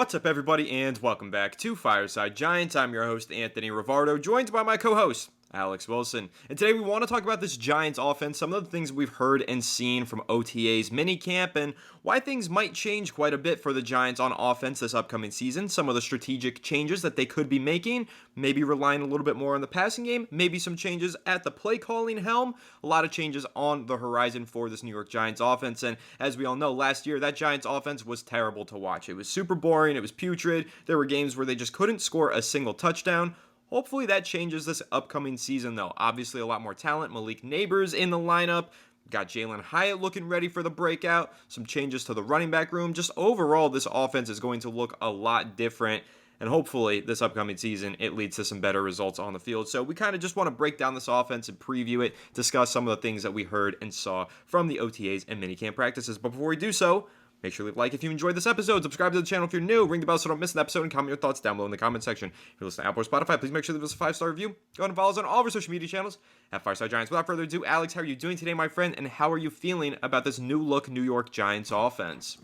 What's up, everybody, and welcome back to Fireside Giants. I'm your host, Anthony Rivardo, joined by my co-host, Alex Wilson. And today we want to talk about this Giants offense, some of the things we've heard and seen from OTA's minicamp, and why things might change quite a bit for the Giants on offense this upcoming season, some of the strategic changes that they could be making, maybe relying a little bit more on the passing game, maybe some changes at the play calling helm, a lot of changes on the horizon for this New York Giants offense. And as we all know, last year, that Giants offense was terrible to watch. It was super boring, it was putrid, there were games where they just couldn't score a single touchdown. Hopefully that changes this upcoming season, though. Obviously, a lot more talent. Malik Neighbors in the lineup. Got Jalen Hyatt looking ready for the breakout. Some changes to the running back room. Just overall, this offense is going to look a lot different. And hopefully, this upcoming season, it leads to some better results on the field. So we kind of just want to break down this offense and preview it, discuss some of the things that we heard and saw from the OTAs and minicamp practices. But before we do so, make sure to leave a like if you enjoyed this episode, subscribe to the channel if you're new, ring the bell so don't miss an episode, and comment your thoughts down below in the comment section. If you're listening to Apple or Spotify, please make sure to leave us a 5-star review. Go ahead and follow us on all of our social media channels at Fireside Giants. Without further ado, Alex, how are you doing today, my friend, and how are you feeling about this new look New York Giants offense?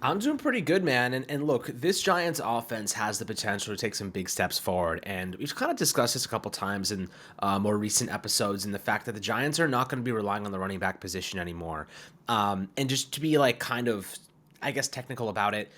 I'm doing pretty good, man. And look, this Giants offense has the potential to take some big steps forward. And we've kind of discussed this a couple times in more recent episodes, and the fact that the Giants are not going to be relying on the running back position anymore. And just to be like kind of, I guess, technical about it,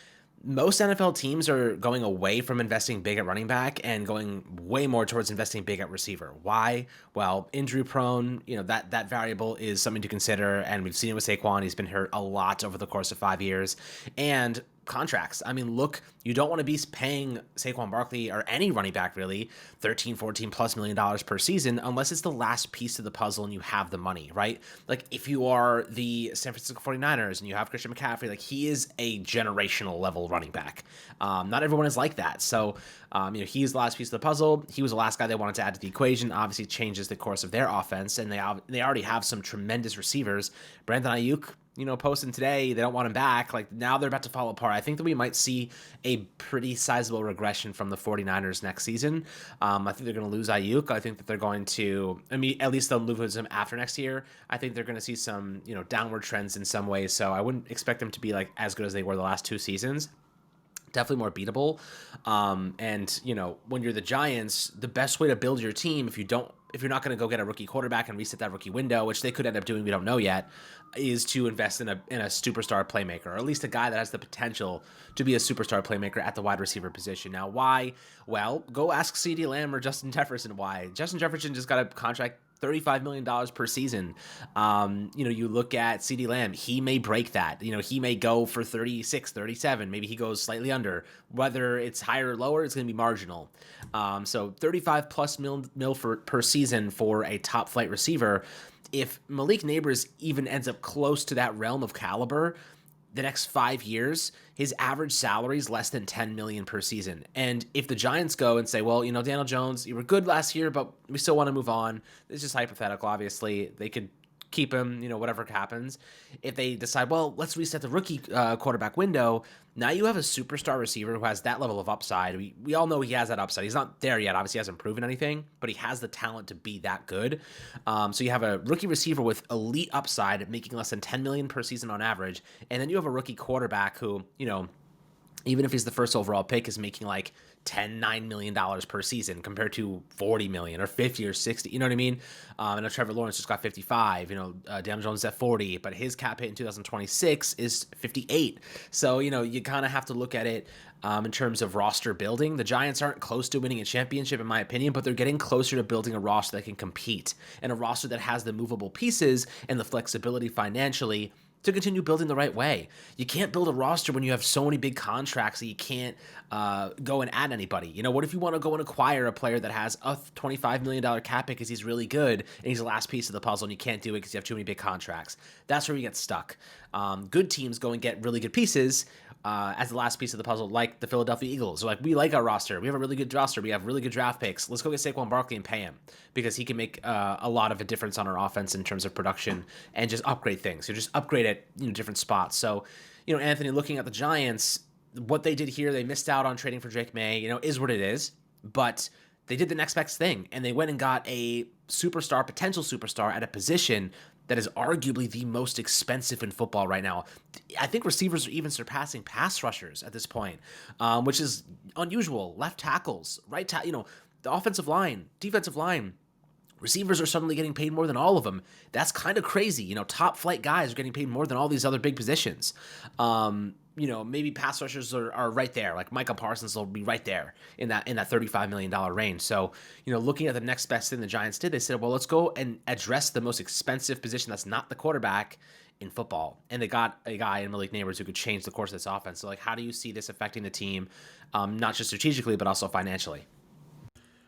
most NFL teams are going away from investing big at running back and going way more towards investing big at receiver. Why? Well, injury prone, that variable is something to consider, and we've seen it with Saquon. He's been hurt a lot over the course of 5 years. And contracts. I mean, look, you don't want to be paying Saquon Barkley or any running back really $13-14+ million per season unless it's the last piece of the puzzle and you have the money, right? Like if you are the San Francisco 49ers and you have Christian McCaffrey, like he is a generational level running back. Not everyone is like that. So, he's the last piece of the puzzle. He was the last guy they wanted to add to the equation. Obviously changes the course of their offense, and they already have some tremendous receivers. Brandon Ayuk, posting today, they don't want him back. Like now they're about to fall apart. I think that we might see a pretty sizable regression from the 49ers next season. I think they're going to lose Ayuk. I think that they're going to, at least they'll lose him after next year. I think they're going to see some, downward trends in some ways. So I wouldn't expect them to be like as good as they were the last 2 seasons. Definitely more beatable. When you're the Giants, the best way to build your team, if you're not going to go get a rookie quarterback and reset that rookie window, which they could end up doing, we don't know yet, is to invest in a superstar playmaker, or at least a guy that has the potential to be a superstar playmaker at the wide receiver position. Now, why? Well, go ask CeeDee Lamb or Justin Jefferson why. Justin Jefferson just got a contract $35 million per season. You look at CeeDee Lamb, he may break that. He may go for 36, 37. Maybe he goes slightly under. Whether it's higher or lower, it's going to be marginal. So 35 plus mil per season for a top flight receiver. If Malik Neighbors even ends up close to that realm of caliber, the next 5 years, his average salary is less than $10 million per season. And if the Giants go and say, well, Daniel Jones, you were good last year, but we still want to move on. This is just hypothetical, obviously. They could keep him, whatever happens. If they decide, well, let's reset the rookie quarterback window, now you have a superstar receiver who has that level of upside. We all know he has that upside. He's not there yet. Obviously, he hasn't proven anything, but he has the talent to be that good. So you have a rookie receiver with elite upside, making less than $10 million per season on average, and then you have a rookie quarterback who, even if he's the first overall pick, is making like $9 million per season compared to $40 million or 50 or 60. You know what I mean? I know Trevor Lawrence just got 55. Daniel Jones is at 40, but his cap hit in 2026 is 58. So, you kind of have to look at it in terms of roster building. The Giants aren't close to winning a championship, in my opinion, but they're getting closer to building a roster that can compete and a roster that has the movable pieces and the flexibility financially to continue building the right way. You can't build a roster when you have so many big contracts that you can't go and add anybody. What if you want to go and acquire a player that has a $25 million cap hit because he's really good and he's the last piece of the puzzle and you can't do it because you have too many big contracts? That's where you get stuck. Good teams go and get really good pieces as the last piece of the puzzle, like the Philadelphia Eagles. They're like, we like our roster. We have a really good roster. We have really good draft picks. Let's go get Saquon Barkley and pay him because he can make a lot of a difference on our offense in terms of production and just upgrade things. So just upgrade at different spots. So, Anthony, looking at the Giants, what they did here, they missed out on trading for Drake May, is what it is. But they did the next best thing, and they went and got a potential superstar at a position that is arguably the most expensive in football right now. I think receivers are even surpassing pass rushers at this point, which is unusual. Left tackles, the offensive line, defensive line. Receivers are suddenly getting paid more than all of them. That's kind of crazy. Top flight guys are getting paid more than all these other big positions. Maybe pass rushers are right there. Like Micah Parsons will be right there in that $35 million range. So, looking at the next best thing the Giants did, they said, well, let's go and address the most expensive position that's not the quarterback in football. And they got a guy in Malik Nabers who could change the course of this offense. So, how do you see this affecting the team, not just strategically, but also financially?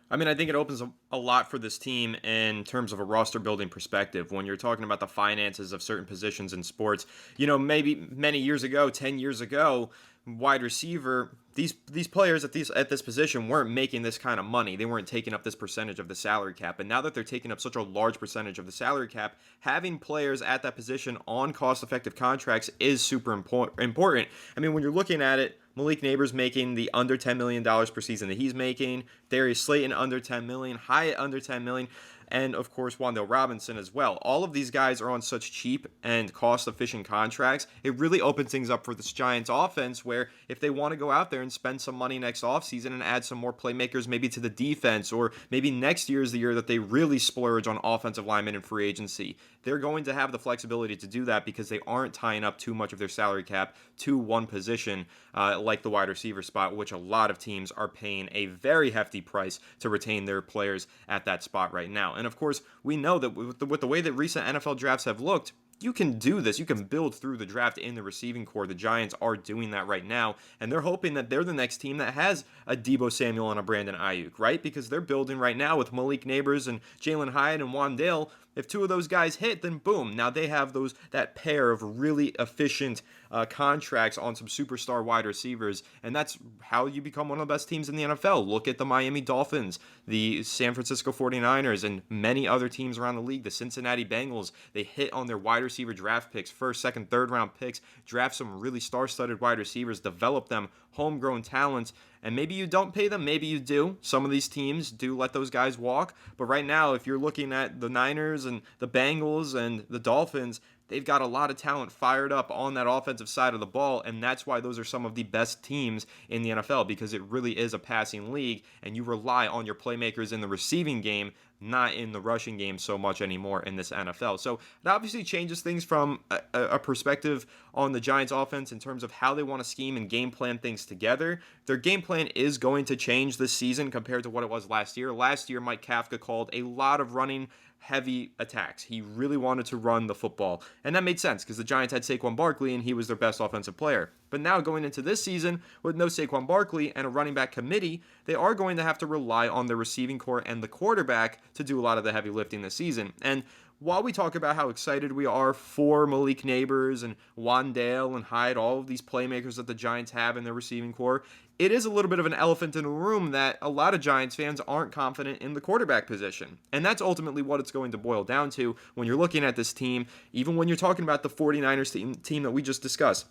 I mean, I think it opens a lot for this team in terms of a roster building perspective. When you're talking about the finances of certain positions in sports, maybe many years ago, 10 years ago, wide receiver, these players at this position weren't making this kind of money. They weren't taking up this percentage of the salary cap. And now that they're taking up such a large percentage of the salary cap, having players at that position on cost-effective contracts is super important. I mean, when you're looking at it, Malik Nabers making the under $10 million per season that he's making. Darius Slayton under $10 million. Hyatt under $10 million. And, of course, Wan'Dale Robinson as well. All of these guys are on such cheap and cost-efficient contracts. It really opens things up for this Giants offense where if they want to go out there and spend some money next offseason and add some more playmakers maybe to the defense, or maybe next year is the year that they really splurge on offensive linemen and free agency, they're going to have the flexibility to do that because they aren't tying up too much of their salary cap to one position like the wide receiver spot, which a lot of teams are paying a very hefty price to retain their players at that spot right now. And of course, we know that with the way that recent NFL drafts have looked, you can do this. You can build through the draft in the receiving core. The Giants are doing that right now, and they're hoping that they're the next team that has a Deebo Samuel and a Brandon Ayuk, right? Because they're building right now with Malik Nabers and Jalen Hyatt and Wan'Dale. If two of those guys hit, then boom, now they have that pair of really efficient contracts on some superstar wide receivers, and that's how you become one of the best teams in the NFL. Look at the Miami Dolphins, the San Francisco 49ers, and many other teams around the league. The Cincinnati Bengals, they hit on their wide receiver draft picks, first, second, third round picks, draft some really star-studded wide receivers, develop them, homegrown talents, and maybe you don't pay them, maybe you do. Some of these teams do let those guys walk, but right now, if you're looking at the Niners and the Bengals and the Dolphins, they've got a lot of talent fired up on that offensive side of the ball, and that's why those are some of the best teams in the NFL, because it really is a passing league, and you rely on your playmakers in the receiving game, not in the rushing game so much anymore in this NFL. So it obviously changes things from a perspective on the Giants offense in terms of how they want to scheme and game plan things together. Their game plan is going to change this season compared to what it was last year. Last year, Mike Kafka called a lot of running heavy attacks. He really wanted to run the football, and that made sense because the Giants had Saquon Barkley and he was their best offensive player. But now going into this season with no Saquon Barkley and a running back committee, they are going to have to rely on the receiving core and the quarterback to do a lot of the heavy lifting this season. And while we talk about how excited we are for Malik Nabers and Wan'Dale and Hyde, all of these playmakers that the Giants have in their receiving core, it is a little bit of an elephant in the room that a lot of Giants fans aren't confident in the quarterback position. And that's ultimately what it's going to boil down to when you're looking at this team, even when you're talking about the 49ers team that we just discussed.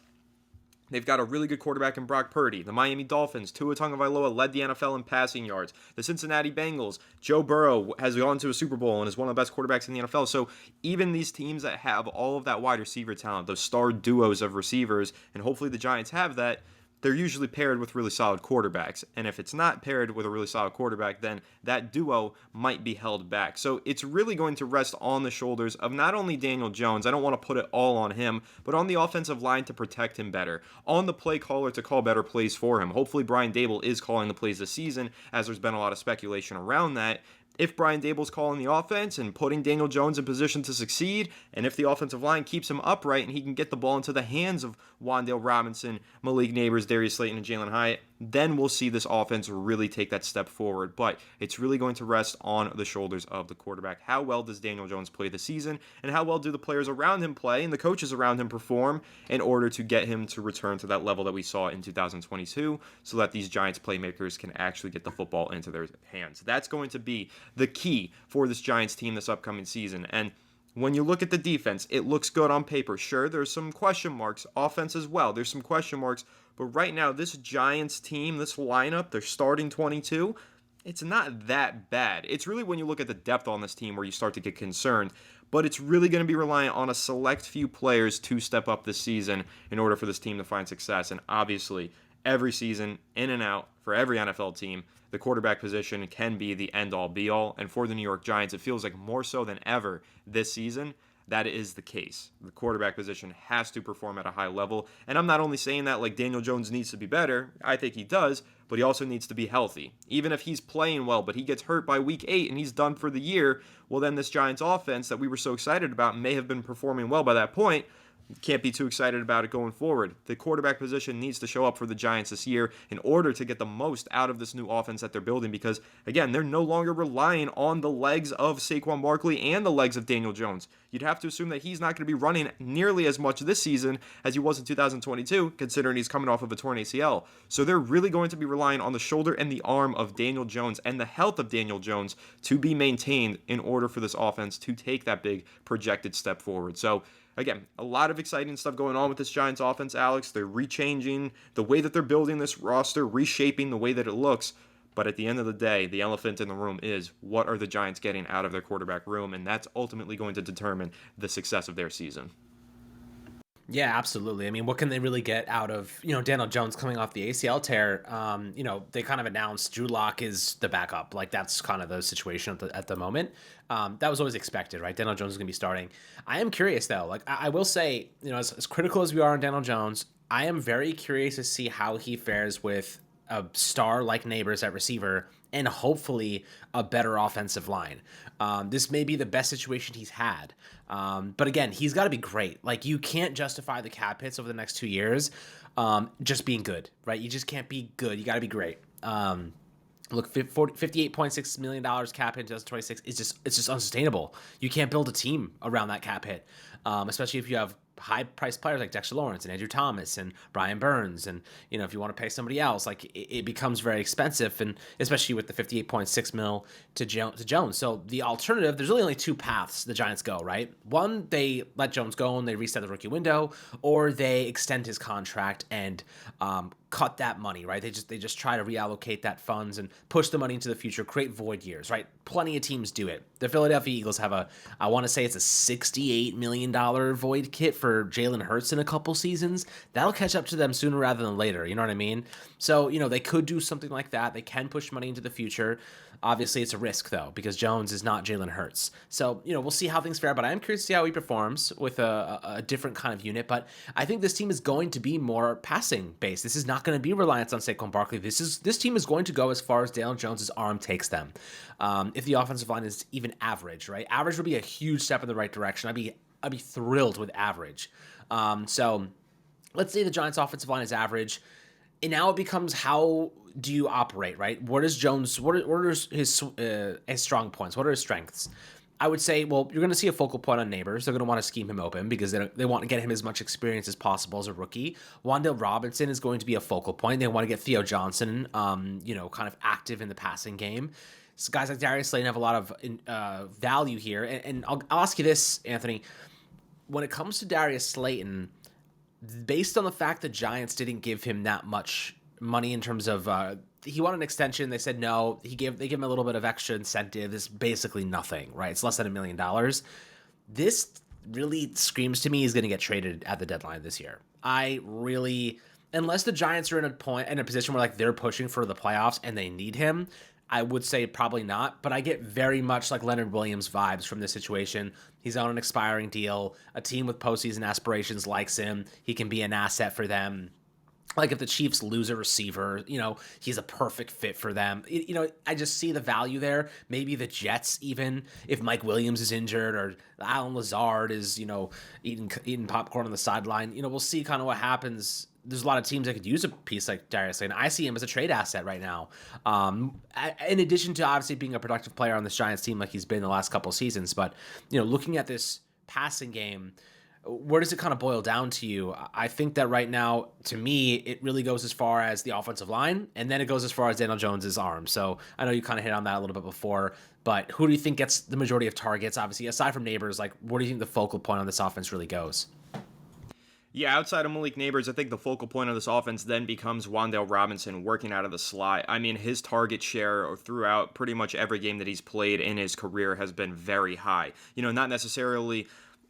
They've got a really good quarterback in Brock Purdy. The Miami Dolphins, Tua Tagovailoa led the NFL in passing yards. The Cincinnati Bengals, Joe Burrow has gone to a Super Bowl and is one of the best quarterbacks in the NFL. So even these teams that have all of that wide receiver talent, those star duos of receivers, and hopefully the Giants have that, they're usually paired with really solid quarterbacks. And if it's not paired with a really solid quarterback, then that duo might be held back. So it's really going to rest on the shoulders of not only Daniel Jones, I don't want to put it all on him, but on the offensive line to protect him better, on the play caller to call better plays for him. Hopefully Brian Dable is calling the plays this season, as there's been a lot of speculation around that. If Brian Dable's calling the offense and putting Daniel Jones in position to succeed, and if the offensive line keeps him upright and he can get the ball into the hands of Wan'Dale Robinson, Malik Nabers, Darius Slayton, and Jalen Hyatt, then we'll see this offense really take that step forward. But it's really going to rest on the shoulders of the quarterback. How well does Daniel Jones play this season, and how well do the players around him play and the coaches around him perform in order to get him to return to that level that we saw in 2022 so that these Giants playmakers can actually get the football into their hands. That's going to be the key for this Giants team this upcoming season. And when you look at the defense, it looks good on paper. Sure, there's some question marks. Offense as well, there's some question marks. But right now, this Giants team, this lineup, they're starting 22, it's not that bad. It's really when you look at the depth on this team where you start to get concerned. but it's really going to be reliant on a select few players to step up this season in order for this team to find success. And obviously, every season, in and out, for every NFL team, the quarterback position can be the end-all, be-all. And for the New York Giants, it feels like more so than ever this season, that is the case. The quarterback position has to perform at a high level. And I'm not only saying that like Daniel Jones needs to be better, I think he does, but he also needs to be healthy. Even if he's playing well, but he gets hurt by week 8 and he's done for the year, well, then this Giants offense that we were so excited about may have been performing well by that point. Can't be too excited about it going forward. The quarterback position needs to show up for the Giants this year in order to get the most out of this new offense that they're building because, again, they're no longer relying on the legs of Saquon Barkley and the legs of Daniel Jones. You'd have to assume that he's not going to be running nearly as much this season as he was in 2022, considering he's coming off of a torn ACL. So they're really going to be relying on the shoulder and the arm of Daniel Jones and the health of Daniel Jones to be maintained in order for this offense to take that big projected step forward. So again, a lot of exciting stuff going on with this Giants offense, Alex. They're rechanging the way that they're building this roster, reshaping the way that it looks. But at the end of the day, the elephant in the room is what are the Giants getting out of their quarterback room? And that's ultimately going to determine the success of their season. Yeah, absolutely. I mean, what can they really get out of, Daniel Jones coming off the ACL tear? They kind of announced Drew Lock is the backup. Like, that's kind of the situation at the moment. That was always expected, right? Daniel Jones is going to be starting. I am curious, though. Like, I will say, as critical as we are on Daniel Jones, I am very curious to see how he fares with a star like Neighbors at receiver and hopefully a better offensive line. This may be the best situation he's had. But again, he's got to be great. Like, you can't justify the cap hits over the next 2 years just being good, right? You just can't be good. You got to be great. Look, $58.6 million cap hit in 2026 it's just unsustainable. You can't build a team around that cap hit, especially if you have high-priced players like Dexter Lawrence and Andrew Thomas and Brian Burns, and if you want to pay somebody else, like it becomes very expensive, and especially with the $58.6 mil to Jones. So the alternative, there's really only two paths the Giants go, right? One, they let Jones go and they reset the rookie window, or they extend his contract and cut that money, right? They just try to reallocate that funds and push the money into the future, create void years, right? Plenty of teams do it. The Philadelphia Eagles have I want to say it's a $68 million void kit for Jalen Hurts in a couple seasons. That'll catch up to them sooner rather than later. You know what I mean? So, they could do something like that. They can push money into the future. Obviously, it's a risk, though, because Jones is not Jalen Hurts. So, we'll see how things fare, but I am curious to see how he performs with a different kind of unit. But I think this team is going to be more passing-based. This is not going to be reliance on Saquon Barkley. This team is going to go as far as Daniel Jones' arm takes them. If the offensive line is even average, right? Average would be a huge step in the right direction. I'd be thrilled with average. So let's say the Giants' offensive line is average, and now it becomes how do you operate, right? What is Jones? What are his strong points? What are his strengths? I would say, well, you're going to see a focal point on Neighbors. They're going to want to scheme him open because they want to get him as much experience as possible as a rookie. Wan'Dale Robinson is going to be a focal point. They want to get Theo Johnson, kind of active in the passing game. So guys like Darius Slayton have a lot of value here. And I'll ask you this, Anthony. When it comes to Darius Slayton, based on the fact that Giants didn't give him that much money in terms of he wanted an extension, they said no. They gave him a little bit of extra incentive. It's basically nothing, right? It's less than $1 million. This really screams to me he's going to get traded at the deadline this year. Unless the Giants are in a position where like they're pushing for the playoffs and they need him, I would say probably not, but I get very much like Leonard Williams vibes from this situation. He's on an expiring deal. A team with postseason aspirations likes him. He can be an asset for them. Like if the Chiefs lose a receiver, he's a perfect fit for them. I just see the value there. Maybe the Jets, even if Mike Williams is injured or Alan Lazard is, eating popcorn on the sideline, we'll see kind of what happens. There's a lot of teams that could use a piece like Darius Slayton. I see him as a trade asset right now. In addition to obviously being a productive player on this Giants team like he's been the last couple of seasons. But, looking at this passing game, where does it kind of boil down to you? I think that right now, to me, it really goes as far as the offensive line, and then it goes as far as Daniel Jones' arm. So I know you kind of hit on that a little bit before, but who do you think gets the majority of targets? Obviously, aside from Neighbors, like where do you think the focal point on this offense really goes? Yeah, outside of Malik Neighbors, I think the focal point of this offense then becomes Wan'Dale Robinson working out of the slot. I mean, his target share throughout pretty much every game that he's played in his career has been very high.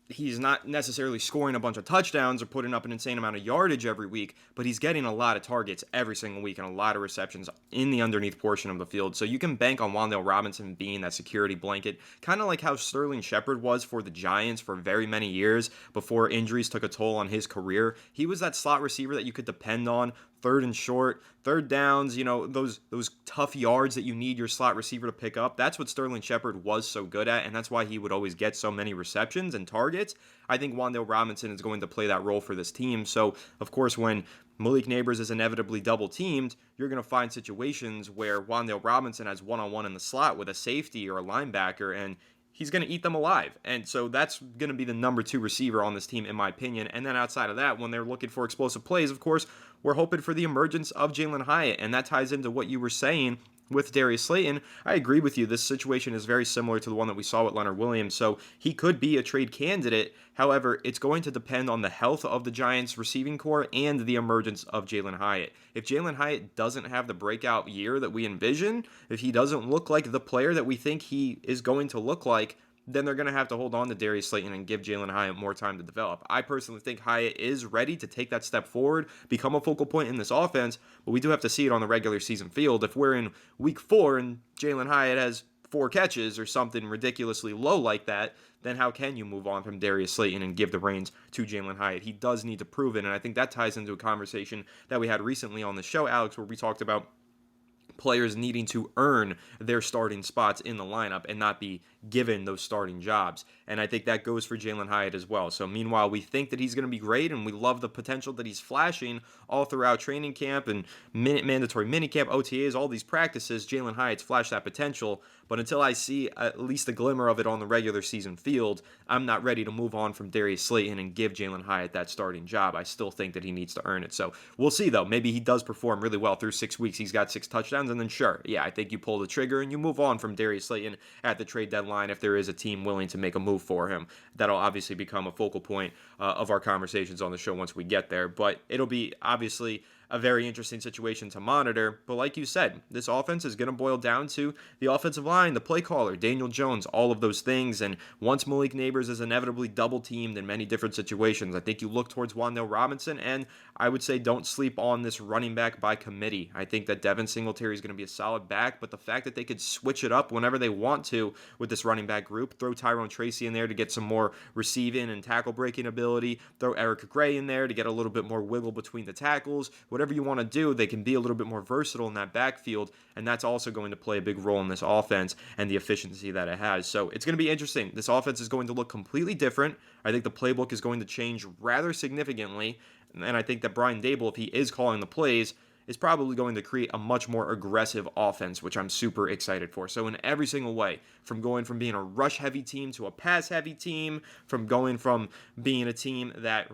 He's not necessarily scoring a bunch of touchdowns or putting up an insane amount of yardage every week, but he's getting a lot of targets every single week and a lot of receptions in the underneath portion of the field. So you can bank on Wan'Dale Robinson being that security blanket, kind of like how Sterling Shepard was for the Giants for very many years before injuries took a toll on his career. He was that slot receiver that you could depend on, third and short, third downs, those tough yards that you need your slot receiver to pick up. That's what Sterling Shepard was so good at, and that's why he would always get so many receptions and targets. I think Wan'Dale Robinson is going to play that role for this team. So, of course, when Malik Neighbors is inevitably double teamed, you're going to find situations where Wan'Dale Robinson has one-on-one in the slot with a safety or a linebacker, and he's going to eat them alive. And so that's going to be the number 2 receiver on this team, in my opinion. And then outside of that, when they're looking for explosive plays, of course, we're hoping for the emergence of Jalen Hyatt. And that ties into what you were saying with Darius Slayton. I agree with you. This situation is very similar to the one that we saw with Leonard Williams. So he could be a trade candidate. However, it's going to depend on the health of the Giants receiving core and the emergence of Jalen Hyatt. If Jalen Hyatt doesn't have the breakout year that we envision, if he doesn't look like the player that we think he is going to look like, then they're going to have to hold on to Darius Slayton and give Jalen Hyatt more time to develop. I personally think Hyatt is ready to take that step forward, become a focal point in this offense, but we do have to see it on the regular season field. If we're in week 4 and Jalen Hyatt has 4 catches or something ridiculously low like that, then how can you move on from Darius Slayton and give the reins to Jalen Hyatt? He does need to prove it, and I think that ties into a conversation that we had recently on the show, Alex, where we talked about players needing to earn their starting spots in the lineup and not be given those starting jobs. And I think that goes for Jalen Hyatt as well. So meanwhile, we think that he's going to be great and we love the potential that he's flashing all throughout training camp and mandatory minicamp, OTAs, all these practices. Jalen Hyatt's flashed that potential. But until I see at least a glimmer of it on the regular season field, I'm not ready to move on from Darius Slayton and give Jalen Hyatt that starting job. I still think that he needs to earn it. So we'll see, though. Maybe he does perform really well through 6 weeks. He's got 6 touchdowns, and then sure, yeah, I think you pull the trigger and you move on from Darius Slayton at the trade deadline if there is a team willing to make a move for him. That'll obviously become a focal point of our conversations on the show once we get there. But it'll be obviously a very interesting situation to monitor. But like you said, this offense is going to boil down to the offensive line, the play caller, Daniel Jones, all of those things. And once Malik Neighbors is inevitably double teamed in many different situations, I think you look towards Wan'Dale Robinson, and I would say don't sleep on this running back by committee. I think that Devin Singletary is going to be a solid back, but the fact that they could switch it up whenever they want to with this running back group, throw Tyrone Tracy in there to get some more receiving and tackle breaking ability, throw Eric Gray in there to get a little bit more wiggle between the tackles, whatever you want to do, they can be a little bit more versatile in that backfield, and that's also going to play a big role in this offense and the efficiency that it has. So it's going to be interesting. This offense is going to look completely different. I think the playbook is going to change rather significantly, and I think that Brian Dable, if he is calling the plays, is probably going to create a much more aggressive offense, which I'm super excited for. So in every single way, from going from being a rush-heavy team to a pass-heavy team, from going from being a team that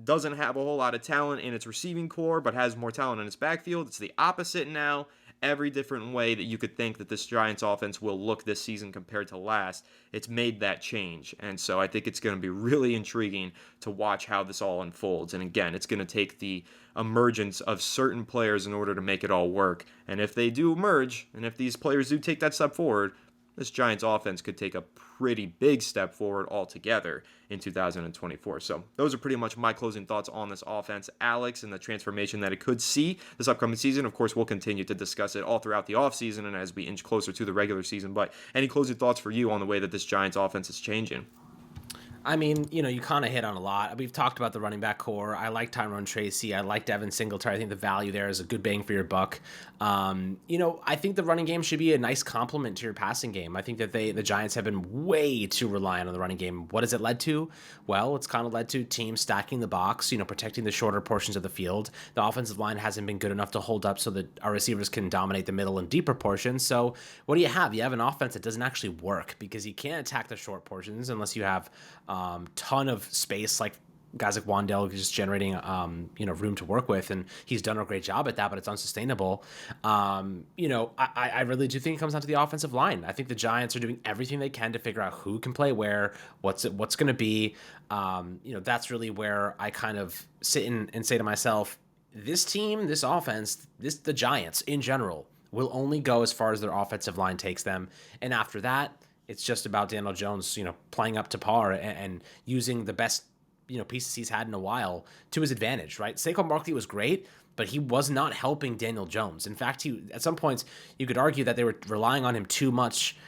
doesn't have a whole lot of talent in its receiving core, but has more talent in its backfield. It's the opposite now. Every different way that you could think that this Giants offense will look this season compared to last, it's made that change. And so I think it's going to be really intriguing to watch how this all unfolds. And again, it's going to take the emergence of certain players in order to make it all work. And if they do emerge, and if these players do take that step forward, this Giants offense could take a pretty big step forward altogether in 2024. So those are pretty much my closing thoughts on this offense, Alex, and the transformation that it could see this upcoming season. Of course, we'll continue to discuss it all throughout the offseason and as we inch closer to the regular season. But any closing thoughts for you on the way that this Giants offense is changing? I mean, you kind of hit on a lot. We've talked about the running back core. I like Tyrone Tracy. I like Devin Singletary. I think the value there is a good bang for your buck. I think the running game should be a nice complement to your passing game. I think that the Giants have been way too reliant on the running game. What has it led to? Well, it's kind of led to teams stacking the box, protecting the shorter portions of the field. The offensive line hasn't been good enough to hold up so that our receivers can dominate the middle and deeper portions. So what do you have? You have an offense that doesn't actually work because you can't attack the short portions unless you have ton of space like guys like Wandale just generating room to work with, and he's done a great job at that, but it's unsustainable. I really do think it comes down to the offensive line. I think the Giants are doing everything they can to figure out who can play where, what's going to be. That's really where I kind of sit and say to myself, this team, this offense, the Giants in general will only go as far as their offensive line takes them, and after that, it's just about Daniel Jones, playing up to par and using the best pieces he's had in a while to his advantage, right? Saquon Barkley was great, but he was not helping Daniel Jones. In fact, at some points you could argue that they were relying on him too much.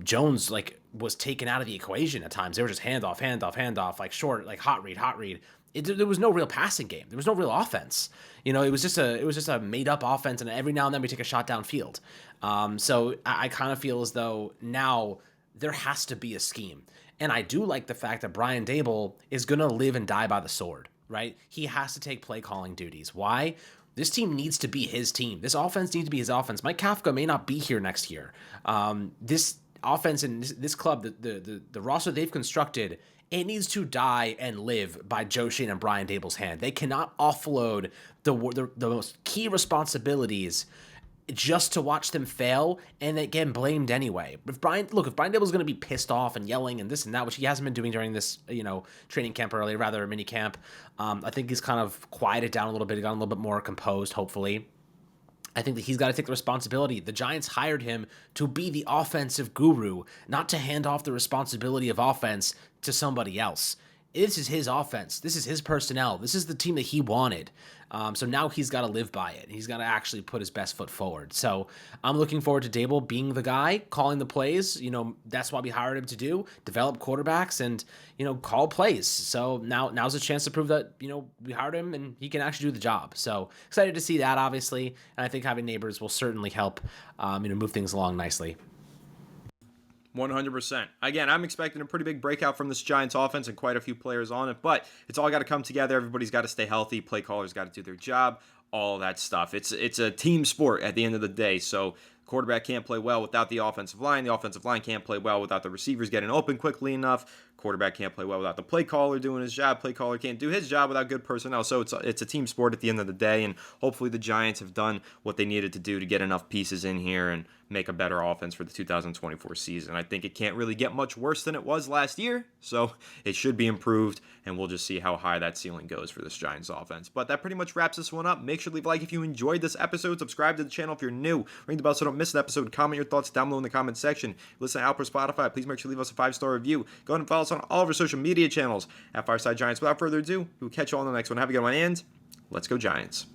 Jones was taken out of the equation at times. They were just handoff, like short, like hot read. There was no real passing game. There was no real offense. It was just a made up offense, and every now and then we take a shot downfield. So I kind of feel as though now there has to be a scheme. And I do like the fact that Brian Daboll is going to live and die by the sword, right? He has to take play calling duties. Why? This team needs to be his team. This offense needs to be his offense. Mike Kafka may not be here next year. This offense and this club, the roster they've constructed, it needs to die and live by Joe Schoen and Brian Daboll's hand. They cannot offload the most key responsibilities just to watch them fail and then get blamed anyway. If Brian Daboll's going to be pissed off and yelling and this and that, which he hasn't been doing during this, training camp earlier, rather mini camp, I think he's kind of quieted down a little bit, gotten a little bit more composed, hopefully. I think that he's got to take the responsibility. The Giants hired him to be the offensive guru, not to hand off the responsibility of offense to somebody else. This is his offense. This is his personnel. This is the team that he wanted. So now he's got to live by it. He's got to actually put his best foot forward. So I'm looking forward to Daboll being the guy, calling the plays. That's what we hired him to do, develop quarterbacks and, call plays. So now's a chance to prove that, we hired him and he can actually do the job. So excited to see that, obviously. And I think having Neighbors will certainly help, move things along nicely. 100%. Again, I'm expecting a pretty big breakout from this Giants offense and quite a few players on it, but it's all got to come together. Everybody's got to stay healthy. Play callers got to do their job, all of that stuff. It's a team sport at the end of the day, so quarterback can't play well without the offensive line. The offensive line can't play well without the receivers getting open quickly enough. Quarterback can't play well without the play caller doing his job. Play caller can't do his job without good personnel. So it's a team sport at the end of the day, and hopefully the Giants have done what they needed to do to get enough pieces in here and make a better offense for the 2024 season. I think it can't really get much worse than it was last year, so it should be improved, and we'll just see how high that ceiling goes for this Giants offense. But that pretty much wraps this one up. Make sure to leave a like if you enjoyed this episode. Subscribe to the channel if you're new. Ring the bell so don't miss an episode. Comment your thoughts down below in the comment section. Listen to Apple or Spotify. Please make sure to leave us a 5-star review. Go ahead and follow us on all of our social media channels at Fireside Giants. Without further ado, we'll catch you all on the next one. Have a good one, and let's go Giants.